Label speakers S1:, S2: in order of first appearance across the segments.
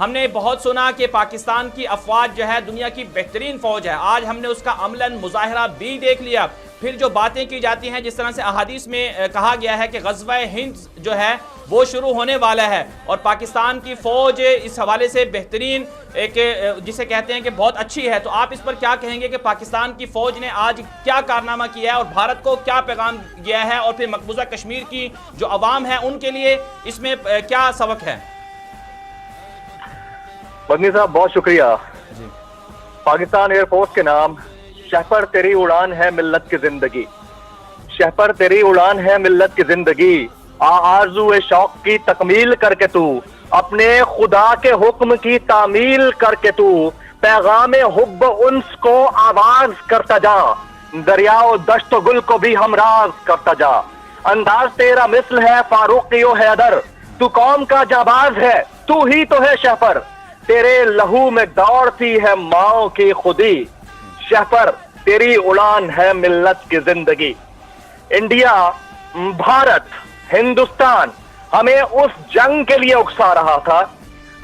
S1: हमने बहुत सुना कि पाकिस्तान की अफवाज जो है दुनिया की बेहतरीन फौज है। आज हमने उसका अमलन मुजाहिरा भी देख लिया। फिर जो बातें की जाती हैं, जिस तरह से अहादीस में कहा गया है कि ग़ज़वा हिंद जो है वो शुरू होने वाला है और पाकिस्तान की फ़ौज इस हवाले से बेहतरीन एक जिसे कहते हैं कि बहुत अच्छी है। तो आप इस पर क्या कहेंगे कि पाकिस्तान की फ़ौज ने आज क्या कारनामा किया है और भारत को क्या पैगाम गया है, और फिर मकबूजा कश्मीर की जो अवाम है उनके लिए इसमें क्या सबक है?
S2: बदनी साहब बहुत शुक्रिया। पाकिस्तान एयरफोर्स के नाम, शहपर तेरी उड़ान है मिल्लत की जिंदगी, शहपर तेरी उड़ान है मिल्लत की जिंदगी, आरज़ू शौक की तकमील करके तू, अपने खुदा के हुक्म की तामील करके तू, पैगाम हुब्ब उन्स को आवाज करता जा, दरियाओ दश्त गुल को भी हमराज करता जा, अंदाज तेरा मिसल है फारूकियो हैदर, तू कौम का जाबाज है, तू ही तो है शहपर, तेरे लहू में दौड़ती है माओ की खुदी, शहपर तेरी उड़ान है मिल्लत की जिंदगी। इंडिया, भारत, हिंदुस्तान हमें उस जंग के लिए उकसा रहा था,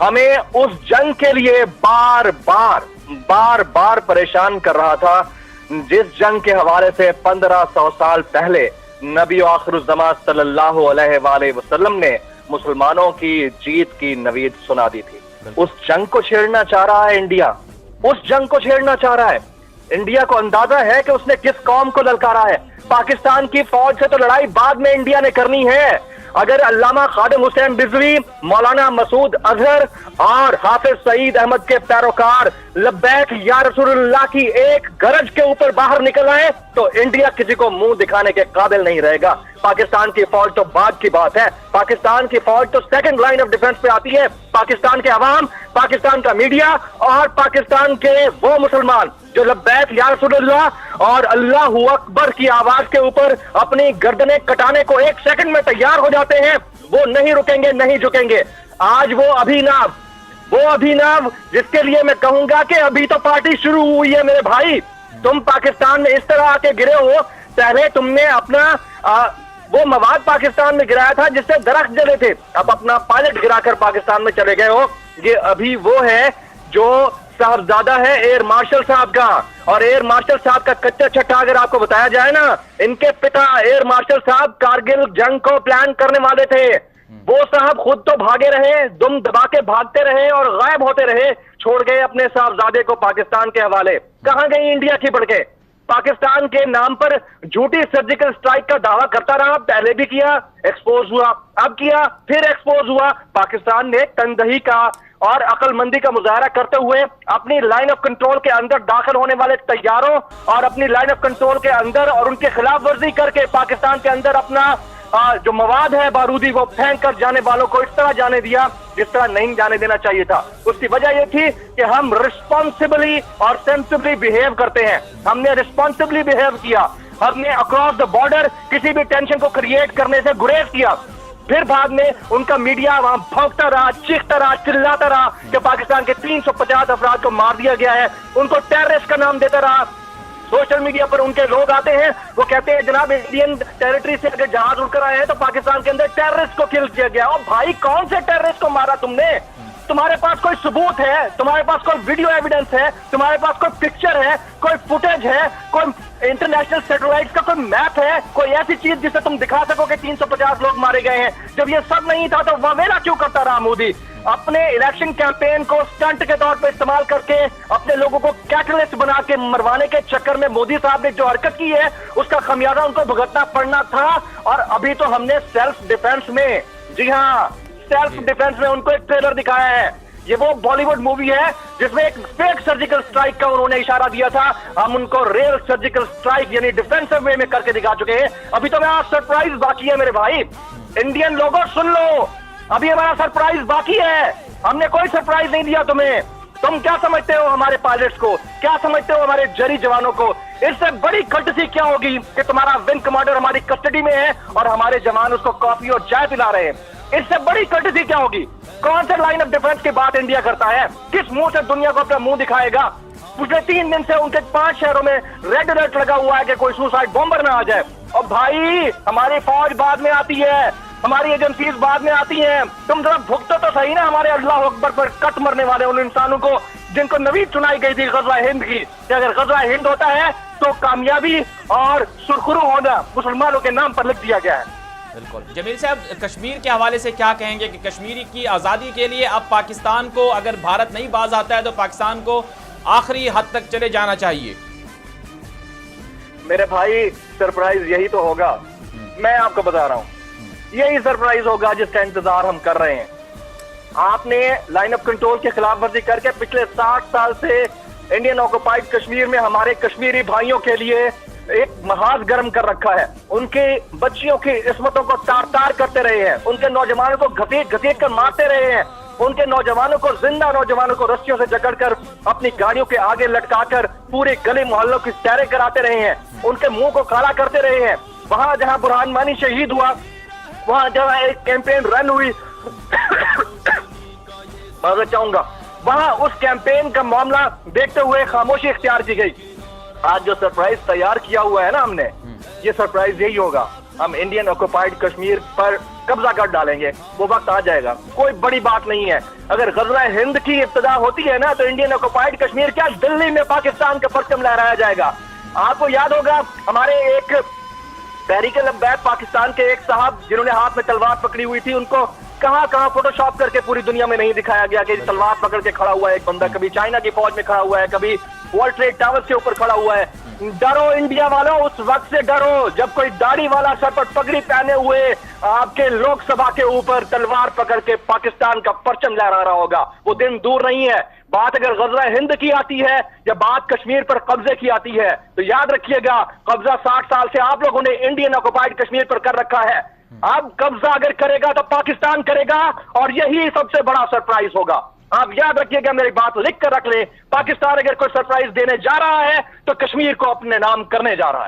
S2: हमें उस जंग के लिए बार बार परेशान कर रहा था, जिस जंग के हवाले से 1500 साल पहले नबी आखिरुज़्ज़मान सल्लल्लाहु अलैहि वसल्लम ने मुसलमानों की जीत की नवीद सुना दी थी। उस जंग को छेड़ना चाह रहा है इंडिया, उस जंग को छेड़ना चाह रहा है। इंडिया को अंदाजा है कि उसने किस कौम को ललकारा है। पाकिस्तान की फौज से तो लड़ाई बाद में इंडिया ने करनी है। अगर अल्लामा खादिम हुसैन रिजवी, मौलाना मसूद अजहर और हाफिज सईद अहमद के पैरोकार लब्बैक या रसूलुल्लाह की एक गरज के ऊपर बाहर निकल आए तो इंडिया किसी को मुंह दिखाने के काबिल नहीं रहेगा। पाकिस्तान की फौज तो बाद की बात है, पाकिस्तान की फौज तो सेकंड लाइन ऑफ डिफेंस पे आती है। पाकिस्तान के अवाम, पाकिस्तान का मीडिया और पाकिस्तान के वो मुसलमान जो लब्बैक या रसूलुल्लाह और अल्लाहू अकबर की आवाज के ऊपर अपनी गर्दनें कटाने को एक सेकंड में तैयार हो जाते हैं, वो नहीं रुकेंगे, नहीं झुकेंगे। आज वो अभिनव जिसके लिए मैं कहूंगा कि अभी तो पार्टी शुरू हुई है मेरे भाई। तुम पाकिस्तान में इस तरह आके गिरे हो, पहले तुमने अपना वो मवाद पाकिस्तान में गिराया था जिससे दरख्त जले थे, अब अपना पायलट गिराकर पाकिस्तान में चले गए हो। ये अभी वो है जो साहबजादा है एयर मार्शल साहब का, और एयर मार्शल साहब का कच्चा छट्टा अगर आपको बताया जाए ना, इनके पिता एयर मार्शल साहब कारगिल जंग को प्लान करने वाले थे। वो साहब खुद तो भागे रहे, दुम दबा के भागते रहे और गायब होते रहे, छोड़ गए अपने साहबजादे को पाकिस्तान के हवाले। कहां गई इंडिया की बढ़ के? पाकिस्तान के नाम पर झूठी सर्जिकल स्ट्राइक का दावा करता रहा, पहले भी किया, एक्सपोज हुआ, अब किया, फिर एक्सपोज हुआ। पाकिस्तान ने तंदही का और अकलमंदी का मुजाहरा करते हुए अपनी लाइन ऑफ कंट्रोल के अंदर दाखिल होने वाले तैयारों और अपनी लाइन ऑफ कंट्रोल के अंदर और उनके खिलाफ वर्जी करके पाकिस्तान के अंदर अपना जो मवाद है बारूदी वो फेंक कर जाने वालों को इस तरह जाने दिया जिस तरह नहीं जाने देना चाहिए था। उसकी वजह यह थी कि हम रिस्पॉन्सिबली और सेंसिबली बिहेव करते हैं। हमने रिस्पॉन्सिबली बिहेव किया, हमने अक्रॉस द बॉर्डर किसी भी टेंशन को क्रिएट करने से गुरेज किया। फिर बाद में उनका मीडिया वहां भौंकता रहा, चीखता रहा, चिल्लाता रहा कि पाकिस्तान के 350 अफराद को मार दिया गया है, उनको टेररिस्ट का नाम देता रहा। सोशल मीडिया पर उनके लोग आते हैं, वो कहते हैं जनाब इंडियन टेरिटरी से अगर जहाज उड़कर आए हैं तो पाकिस्तान के अंदर टेररिस्ट को किल किया गया। और भाई कौन से टेररिस्ट को मारा तुमने? तुम्हारे पास कोई सबूत है? तुम्हारे पास कोई वीडियो एविडेंस है? तुम्हारे पास कोई पिक्चर है, कोई फुटेज है, कोई इंटरनेशनल सैटेलाइट का कोई मैप है, कोई ऐसी चीज जिससे तुम दिखा सको कि 350 लोग मारे गए हैं? जब ये सब नहीं था तो वावेला क्यों करता रहा मोदी? अपने इलेक्शन कैंपेन को स्टंट के तौर पर इस्तेमाल करके अपने लोगों को कैटलिस्ट बना के मरवाने के चक्कर में मोदी साहब ने जो हरकत की है उसका खमियाजा उनको भुगतना पड़ना था। और अभी तो हमने सेल्फ डिफेंस में, जी हाँ, सेल्फ डिफेंस में उनको एक ट्रेलर दिखाया है। ये वो बॉलीवुड मूवी है जिसमें एक फेक सर्जिकल स्ट्राइक का उन्होंने इशारा दिया था, हम उनको रियल सर्जिकल स्ट्राइक यानी डिफेंसिव वे में करके दिखा चुके हैं। अभी तो मेरा सरप्राइज बाकी है मेरे भाई। इंडियन लोगों सुन लो, अभी हमारा सरप्राइज बाकी है। हमने कोई सरप्राइज नहीं दिया तुम्हें। तुम क्या समझते हो हमारे पायलट्स को, क्या समझते हो हमारे जरी जवानों को? इससे बड़ी कर्टसी क्या होगी कि तुम्हारा विंग कमांडर हमारी कस्टडी में है और हमारे जवान उसको कॉफी और चाय पिला रहे हैं? इससे बड़ी कर्टसी क्या होगी? कौन से लाइन ऑफ डिफेंस की बात इंडिया करता है? किस मुंह से दुनिया को अपना मुंह दिखाएगा? पिछले 3 दिन से उनके 5 शहरों में रेड अलर्ट लगा हुआ है कि कोई सुसाइड बॉम्बर ना आ जाए। और भाई हमारी फौज बाद में आती है, हमारी एजेंसीज बाद में आती हैं। तुम जरा भुगतो तो सही ना हमारे अल्लाह अकबर पर कट मरने वाले उन इंसानों को जिनको नवीद चुनाई गई थी गज़वा हिंद की। कि अगर गज़वा हिंद होता है तो कामयाबी और सुरखुरू होना मुसलमानों के नाम पर लिख दिया गया है।
S1: बिल्कुल। जमील साहब, कश्मीर के हवाले से क्या कहेंगे कि कश्मीर की आज़ादी के लिए अब पाकिस्तान को, अगर भारत नहीं बाज आता है तो पाकिस्तान को आखिरी हद तक चले जाना चाहिए?
S2: मेरे भाई सरप्राइज यही तो होगा, मैं आपको बता रहा हूं, यही सरप्राइज होगा जिसका इंतजार हम कर रहे हैं। आपने लाइन ऑफ कंट्रोल की खिलाफ वर्जी करके पिछले 60 साल से इंडियन ऑक्युपाइड कश्मीर में हमारे कश्मीरी भाइयों के लिए एक महाज गर्म कर रखा है। उनके बच्चियों की इस्मतों को तार तार करते रहे हैं, उनके नौजवानों को घसीट घसीट कर मारते रहे हैं, उनके नौजवानों को, जिंदा नौजवानों को रस्सियों से जकड़कर अपनी गाड़ियों के आगे लटकाकर पूरे गली मोहल्लों की सैरें कराते रहे हैं, उनके मुंह को काला करते रहे हैं। वहां जहां बुरहान वानी शहीद हुआ, वहां जहां एक कैंपेन रन हुई चाहूंगा, वहां उस कैंपेन का मामला देखते हुए खामोशी इख्तियार की गई। आज जो सरप्राइज तैयार किया हुआ है ना हमने, ये सरप्राइज यही होगा। हम इंडियन ऑक्युपाइड कश्मीर पर कब्जा कर डालेंगे, वो वक्त आ जाएगा। कोई बड़ी बात नहीं है। अगर गज़वा हिंद की इब्तिदा होती है ना तो इंडियन ऑक्युपाइड कश्मीर क्या दिल्ली में पाकिस्तान का परचम लहराया जाएगा। आपको याद होगा हमारे एक तहरीक लब्बैक पाकिस्तान के एक साहब जिन्होंने हाथ में तलवार पकड़ी हुई थी, उनको कहां फोटोशॉप करके पूरी दुनिया में नहीं दिखाया गया कि तलवार पकड़ के खड़ा हुआ है एक बंदा, कभी चाइना की फौज में खड़ा हुआ है, कभी वर्ल्ड ट्रेड टावर के ऊपर खड़ा हुआ है। डरो इंडिया वालों, उस वक्त से डरो जब कोई दाढ़ी वाला सर पर पगड़ी पहने हुए आपके लोकसभा के ऊपर तलवार पकड़ के पाकिस्तान का परचम लहरा रहा होगा। वो दिन दूर नहीं है। बात अगर गज़वा हिंद की आती है या बात कश्मीर पर कब्जे की आती है तो याद रखिएगा, कब्जा 60 साल से आप लोगों ने इंडियन ऑक्युपाइड कश्मीर पर कर रखा है। अब कब्जा अगर करेगा तो पाकिस्तान करेगा और यही सबसे बड़ा सरप्राइज होगा। आप याद रखिएगा, मेरी बात लिख कर रख लें, पाकिस्तान अगर कोई सरप्राइज देने जा रहा है तो कश्मीर को अपने नाम करने जा रहा है।